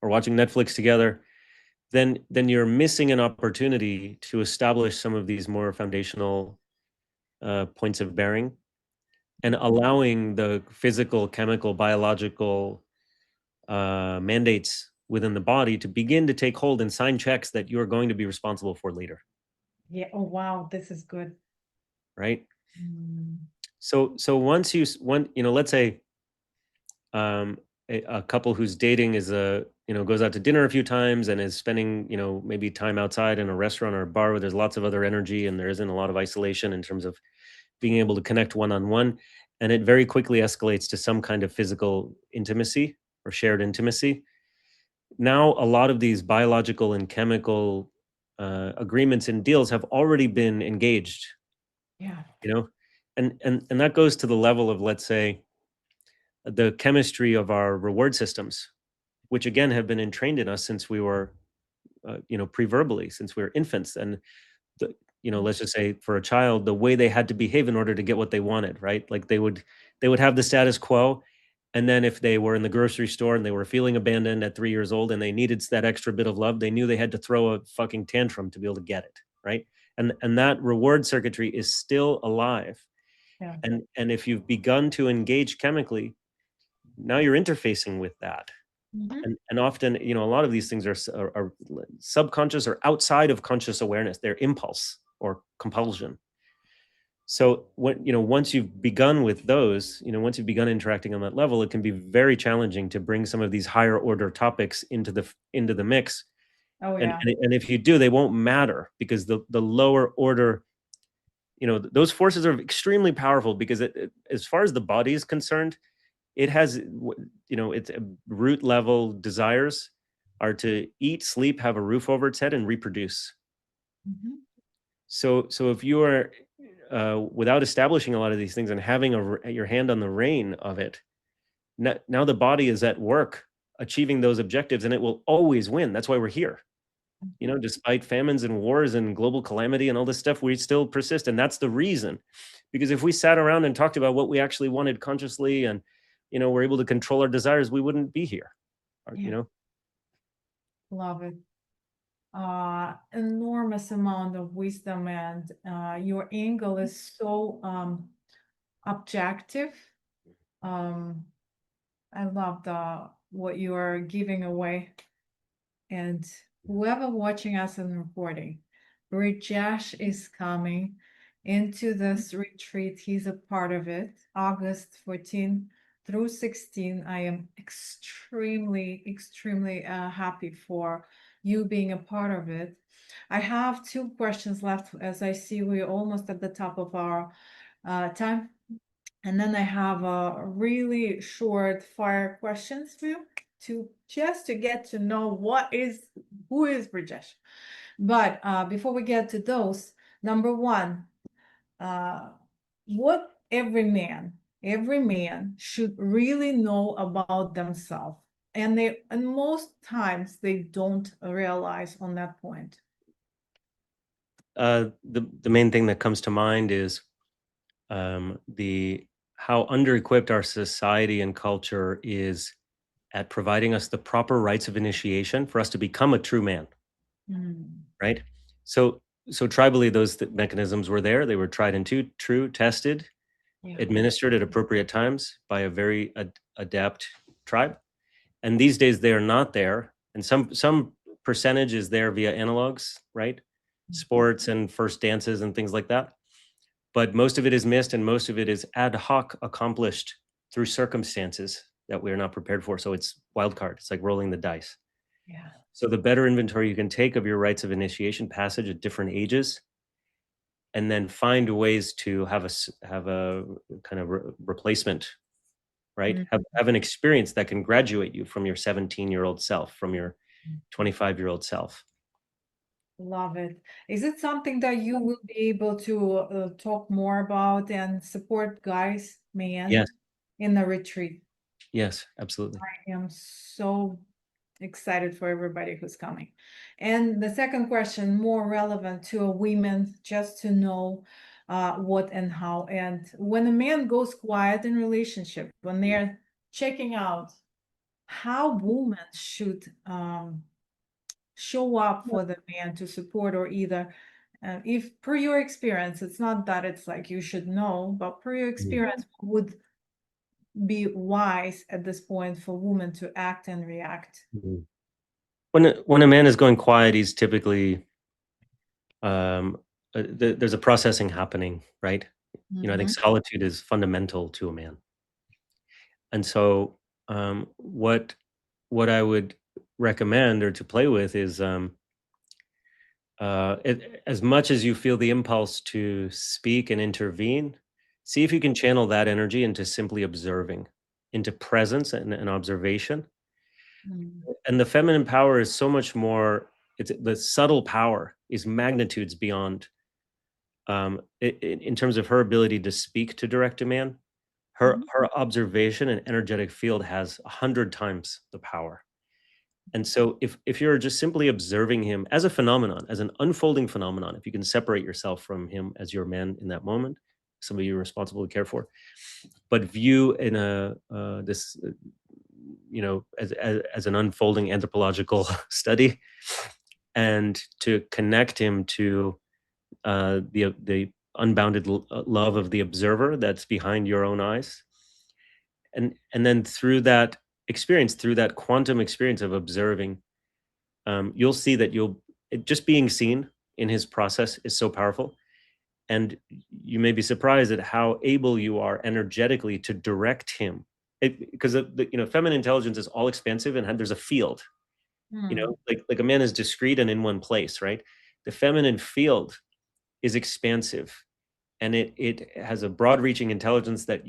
B: or watching Netflix together, then you're missing an opportunity to establish some of these more foundational points of bearing, and allowing the physical, chemical, biological mandates within the body to begin to take hold and sign checks that you're going to be responsible for later,
A: Yeah. Oh, wow. This is good.
B: right?
A: Mm.
B: So once let's say a couple who's dating is goes out to dinner a few times and is spending maybe time outside in a restaurant or a bar where there's lots of other energy and there isn't a lot of isolation in terms of being able to connect one-on-one, and it very quickly escalates to some kind of physical intimacy or shared intimacy. Now a lot of these biological and chemical agreements and deals have already been engaged,
A: Yeah.
B: and that goes to the level of, let's say, the chemistry of our reward systems, which again have been entrained in us since we were pre-verbally, since we were infants. And let's just say for a child, the way they had to behave in order to get what they wanted, right? Like they would have the status quo, and then if they were in the grocery store and they were feeling abandoned at 3 years old and they needed that extra bit of love, they knew they had to throw a fucking tantrum to be able to get it, right? And that reward circuitry is still alive.
A: Yeah.
B: And if you've begun to engage chemically, now you're interfacing with that.
A: Mhm.
B: And often, a lot of these things are subconscious or outside of conscious awareness. They're impulse or compulsion. So once you've begun with those, once you've begun interacting on that level, it can be very challenging to bring some of these higher order topics into the mix.
A: Oh,
B: And,
A: yeah.
B: and if you do, they won't matter, because the lower order, those forces are extremely powerful, because as far as the body is concerned, it has, its root level desires are to eat, sleep, have a roof over its head, and reproduce.
A: Mhm.
B: So if you are without establishing a lot of these things and having your hand on the rein of it, now the body is at work achieving those objectives, and it will always win. That's why we're here. Despite famines and wars and global calamity and all this stuff, we still persist. And that's the reason. Because if we sat around and talked about what we actually wanted consciously, and we're able to control our desires, we wouldn't be here.
A: Yeah. Love it. Enormous amount of wisdom, and your angle is so objective. I love what you are giving away. And whoever watching us and recording, Brijesh is coming into this retreat. He's a part of it, August 14 through 16. I am extremely, extremely happy for you being a part of it. I have 2 questions left, as I see we're almost at the top of our time. And then I have a really short fire questions for you to get to know who is Brijesh. But before we get to those, number one, what every man should really know about themselves, and most times they don't realize on that point.
B: The main thing that comes to mind is the how under-equipped our society and culture is at providing us the proper rites of initiation for us to become a true man, right? So tribally, those mechanisms were there. They were tried and true, tested,
A: Yeah.
B: administered at appropriate times by a very adept tribe. And these days they are not there. And some percentage is there via analogs, right? Sports and first dances and things like that. But most of it is missed, and most of it is ad hoc accomplished through circumstances that we are not prepared for. So it's wild card. It's like rolling the dice.
A: Yeah.
B: So the better inventory you can take of your rites of initiation passage at different ages, and then find ways to have a kind of replacement, right? Have an experience that can graduate you from your 17-year-old self, from your 25-year-old self.
A: Love it. Is it something that you will be able to talk more about and support guys,
B: Yes,
A: in the retreat?
B: yes, absolutely.
A: I am so excited for everybody who's coming. And the second question, more relevant to a women, just to know what and how. And when a man goes quiet in relationship, when they're checking out, how women should show up for the man to support, or either if per your experience, it's not that it's like you should know, but per your experience, would be wise at this point for women to act and react?
B: Mhm. When a man is going quiet, he's typically there's a processing happening, right? I think solitude is fundamental to a man, and so what I would recommend or to play with is as much as you feel the impulse to speak and intervene, see if you can channel that energy into simply observing, into presence and observation.
A: Mm.
B: And the feminine power is so much more. It's the subtle power is magnitudes beyond. In terms of her ability to speak to direct a man, her observation and energetic field has 100 times the power. And so if you're just simply observing him as a phenomenon, as an unfolding phenomenon, if you can separate yourself from him as your man in that moment, somebody you're responsible to care for, but view in a this as an unfolding anthropological study, and to connect him to the unbounded love of the observer that's behind your own eyes, and then through that experience, through that quantum experience of observing, you'll see that just being seen in his process is so powerful. And you may be surprised at how able you are energetically to direct him, because feminine intelligence is all expansive, and there's a field, like a man is discrete and in one place, right? The feminine field is expansive, and it has a broad reaching intelligence that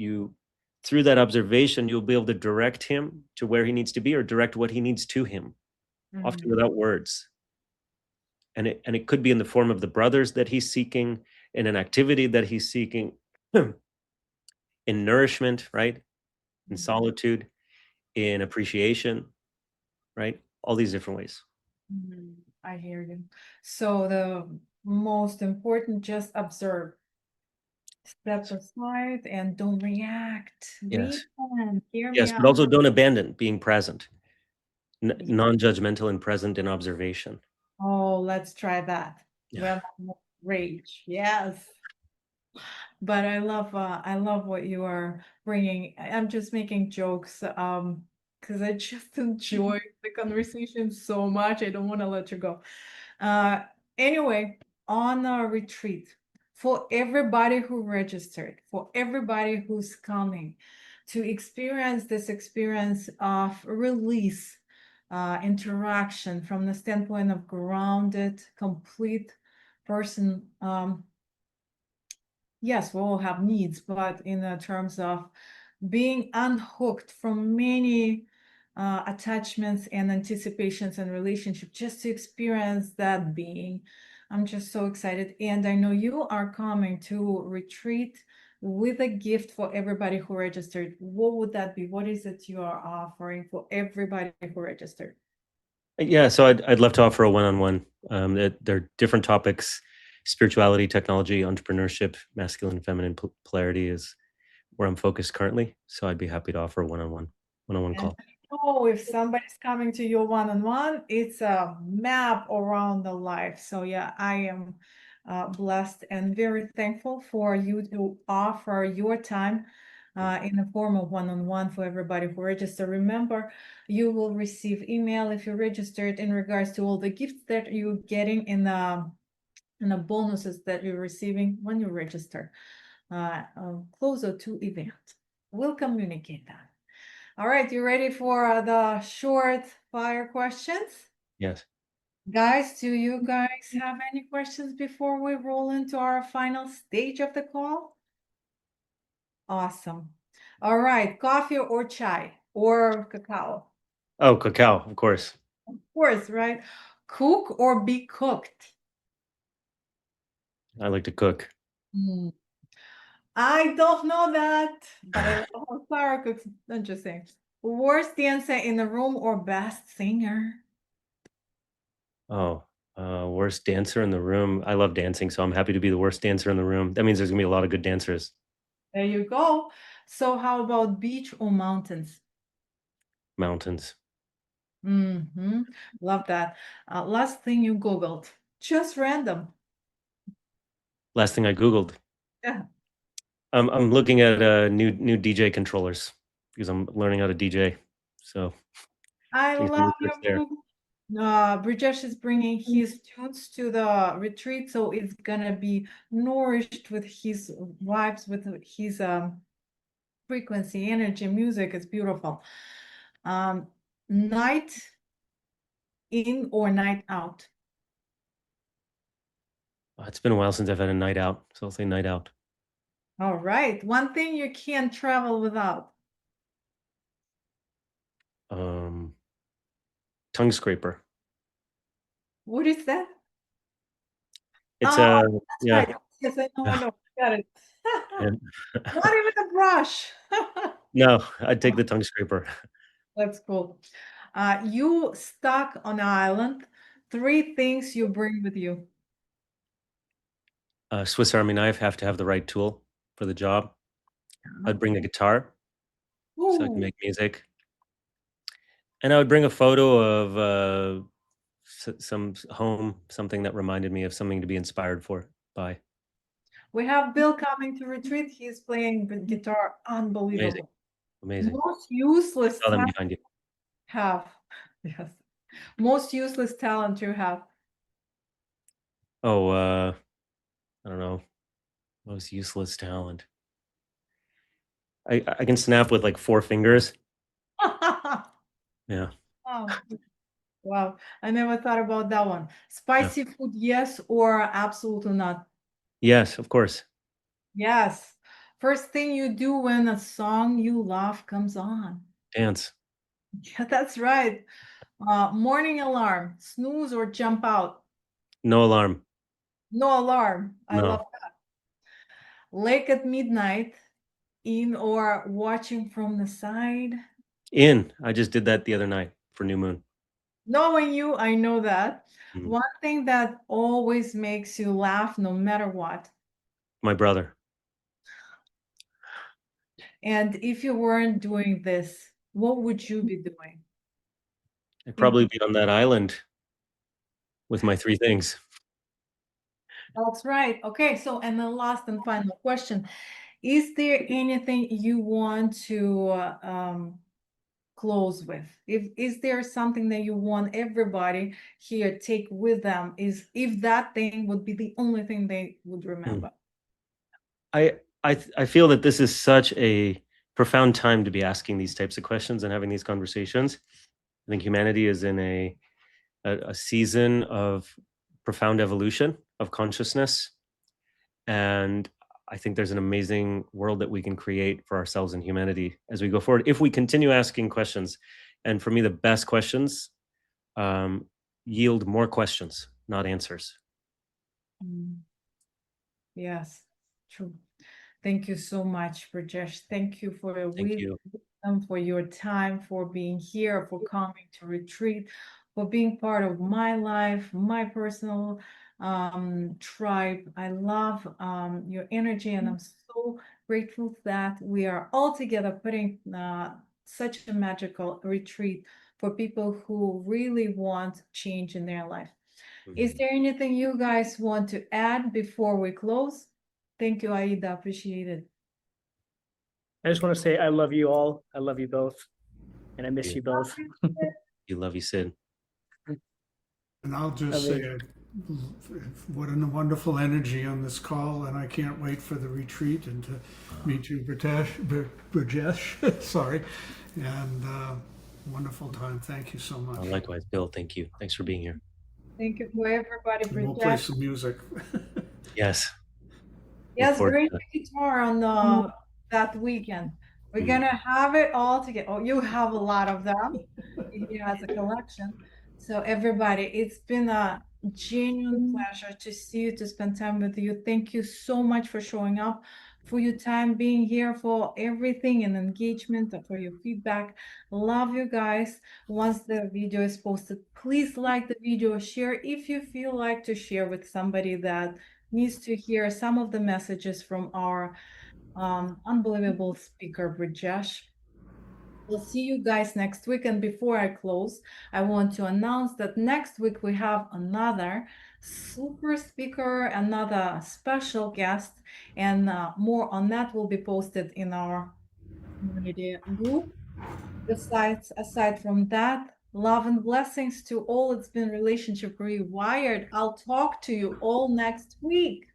B: through that observation, you'll be able to direct him to where he needs to be, or direct what he needs to him, often without words. And it could be in the form of the brothers that he's seeking, in an activity that he's seeking, in nourishment, right? In solitude, in appreciation, right? All these different ways.
A: I hear you. So the most important, just observe, step aside, and don't react.
B: Yes.
A: Hear me
B: Yes, but
A: out.
B: also don't abandon being present, non-judgmental and present in observation.
A: Oh, let's try that.
B: Yeah.
A: Well, rage. Yes. But I love what you are bringing. I'm just making jokes, because I just enjoy the conversation so much. I don't want to let you go. Uh, anyway, on a retreat, for everybody who registered, for everybody who's coming to experience this experience of release, interaction from the standpoint of grounded, complete person. Yes, we all have needs, but in the terms of being unhooked from many attachments and anticipations and relationships, just to experience that being. I'm just so excited. And I know you are coming to retreat with a gift for everybody who registered. What would that be? What is it you are offering for everybody who registered?
B: Yeah, so I'd love to offer a one-on-one. There are different topics: spirituality, technology, entrepreneurship, masculine, feminine, polarity is where I'm focused currently. So I'd be happy to offer a one-on-one call.
A: Oh, if somebody's coming to your one-on-one, it's a map around the life. So yeah, I am blessed and very thankful for you to offer your time in the form of one-on-one for everybody who register. Remember, you will receive email if you registered in regards to all the gifts that you're getting in the bonuses that you're receiving when you register closer to event. We'll communicate that. All right, you ready for the short fire questions?
B: Yes.
A: Guys, do you guys have any questions before we roll into our final stage of the call? Awesome. All right, coffee or chai or cacao?
B: Oh, cacao, of course.
A: Of course, right? Cook or be cooked?
B: I like to cook.
A: Hmm. I don't know that, but I love how Clara cooks. I'm just saying. Worst dancer in the room or best singer?
B: Oh, worst dancer in the room. I love dancing, so I'm happy to be the worst dancer in the room. That means there's gonna be a lot of good dancers.
A: There you go. So how about beach or mountains?
B: mountains.
A: Love that. Last thing you Googled, just random.
B: Last thing I Googled.
A: Yeah.
B: I'm looking at new DJ controllers because I'm learning how to DJ. So
A: I
B: doing some
A: love
B: research
A: your
B: there.
A: move. Brijesh is bringing his tunes to the retreat, so it's gonna be nourished with his vibes, with his frequency, energy, music. It's beautiful. Night in or night out?
B: It's been a while since I've had a night out, so I'll say night out.
A: All right. One thing you can't travel without.
B: Tongue scraper.
A: What is that?
B: It's
A: Oh,
B: a
A: that's
B: yeah.
A: right. Yes, I know. Got it.
B: Yeah.
A: Not even a brush.
B: No, I'd take the tongue scraper.
A: That's cool. You stuck on an island. 3 things you bring with you.
B: Swiss Army knife, have to have the right tool for the job. I'd bring a guitar so I can
A: Ooh,
B: make music, and I would bring a photo of something that reminded me of something to be inspired by.
A: we have Bill coming to retreat. He's playing the guitar.
B: Amazing,
A: Unbelievable.
B: amazing.
A: Most useless
B: Saw them
A: talent
B: behind you.
A: have. Yes. Most useless talent you have.
B: Oh, I don't know. Most useless talent. I can snap with like 4 fingers. Yeah.
A: Oh, wow. I never thought about that one.
B: Yeah.
A: Spicy food, yes or absolutely not?
B: Yes, of course.
A: Yes. First thing you do when a song you love comes on.
B: Dance.
A: Yeah, that's right. Morning alarm, snooze or jump out.
B: No alarm.
A: No alarm. I love
B: No.
A: that. Lake at midnight, in or watching from the side.
B: In. I just did that the other night for new moon.
A: Knowing you, I know that.
B: Mhm.
A: One thing that always makes you laugh no matter what.
B: My brother.
A: And if you weren't doing this, what would you be doing?
B: I'd probably be on that island with my 3 things.
A: That's right. Okay, so and the last and final question. Is there anything you want to close with? Is there something that you want everybody here take with them? Is if that thing would be the only thing they would remember?
B: I feel that this is such a profound time to be asking these types of questions and having these conversations. I think humanity is in a season of profound evolution of consciousness, and I think there's an amazing world that we can create for ourselves and humanity as we go forward if we continue asking questions. And for me, the best questions yield more questions, not answers.
A: Yes, true. Thank you so much, Brijesh. Thank you for your
B: Thank you.
A: wisdom, for your time, for being here, for coming to retreat, for being part of my life, my personal tribe. I love your energy, and I'm so grateful that we are all together putting such a magical retreat for people who really want change in their life. Is there anything you guys want to add before we close? Thank you, Aida. Appreciate it.
C: I just want to say I love you all. I love you both. And I miss
B: Yeah.
C: you both.
B: You love you, Sid.
D: And I'll just say, what a wonderful energy on this call, and I can't wait for the retreat and to meet you, Brijesh, sorry, and wonderful time. Thank you so much.
B: Likewise, Bill. Thank you. Thanks for being here.
A: Thank you for everybody.
D: And we'll play
A: Brijesh.
D: some music.
B: Yes.
A: Yes,
B: forward
A: bring
B: to
A: the guitar on that weekend. We're gonna have it all together. Oh, you have a lot of them. He has a collection. So everybody, it's been a genuine pleasure to see you, to spend time with you. Thank you so much for showing up, for your time being here, for everything and engagement, for your feedback. Love you guys. Once the video is posted, please like the video, share if you feel like to share with somebody that needs to hear some of the messages from our unbelievable speaker, Brijesh. We'll see you guys next week. And before I close, I want to announce that next week we have another super speaker, another special guest, and more on that will be posted in our community group. Aside from that, love and blessings to all. It's been Relationship Rewired. I'll talk to you all next week.